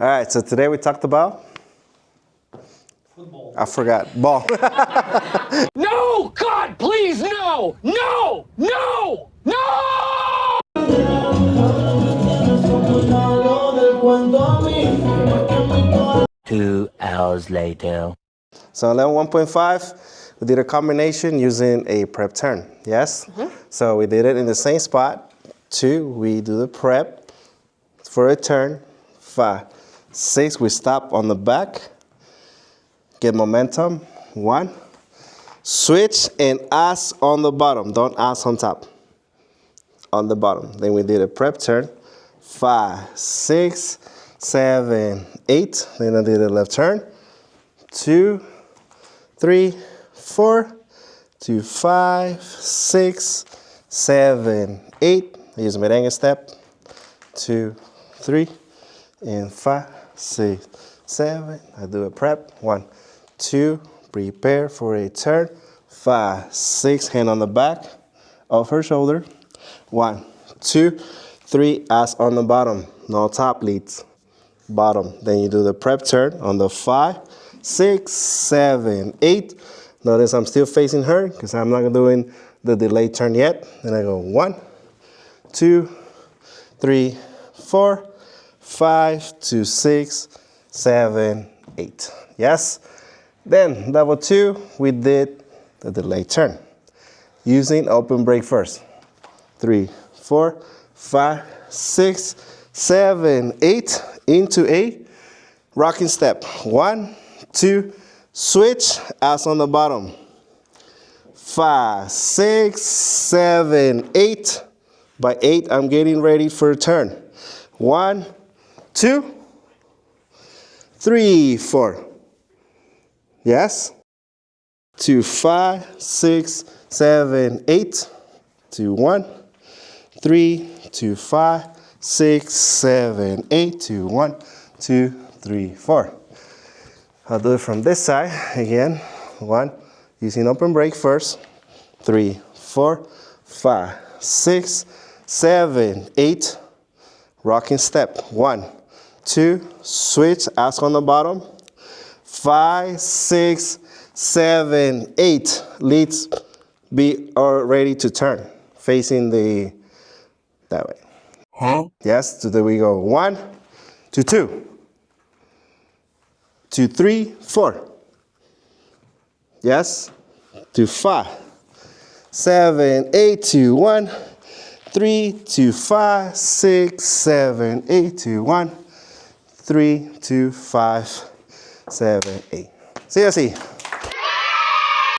All right, so today we talked about football. I forgot. Ball. No! God, please, no! No! No! No! 2 hours later. So on level 1.5, we did a combination using a prep turn, yes? So we did it in the same spot. 2, we do the prep for a turn. 5, 6, we stop on the back, get momentum. 1, switch and ass on the bottom. Don't ass on top, on the bottom. Then we did a prep turn. 5, 6, 7, 8. Then I did a left turn. 2, 3, 4, 2, 5, 6, 7, 8. I use merengue step. 2, 3, and 5, 6, 7. I do a prep. 1, 2, prepare for a turn. 5, 6, hand on the back of her shoulder. 1, 2, 3, ass on the bottom. No top leads. Bottom. Then you do the prep turn on the 5, 6, 7, 8. Notice I'm still facing her because I'm not doing the delayed turn yet. Then I go 1, 2, 3, 4, 5 to 6, 7, 8. Yes? Then level 2, we did the delayed turn using open break first. 3, 4, 5, 6, 7, 8 into a rocking step. 1, 2, switch, ass on the bottom. 5, 6, 7, 8. By 8, I'm getting ready for a turn. 1, 2, 3, 4. Yes? 2, 5, 6, 7, 8. 2, 1, 3, 2, 5, 6, 7, 8. 2, 1, 2, 3, 4. I'll do it from this side again. 1, using open break first. 3, 4, 5, 6, 7, 8. Rocking step. 1, 2, switch, ask on the bottom. 5, 6, 7, 8. Leads be ready to turn. Facing that way. Huh? Yes, so there we go. 1, 2, 2. 2, 3, 4. Yes. 2, 5, 7, 8, 2, 1, 3, 2, 5, 6, 7, 8, 2, 1, 3, 2, 5, 7, 8. See,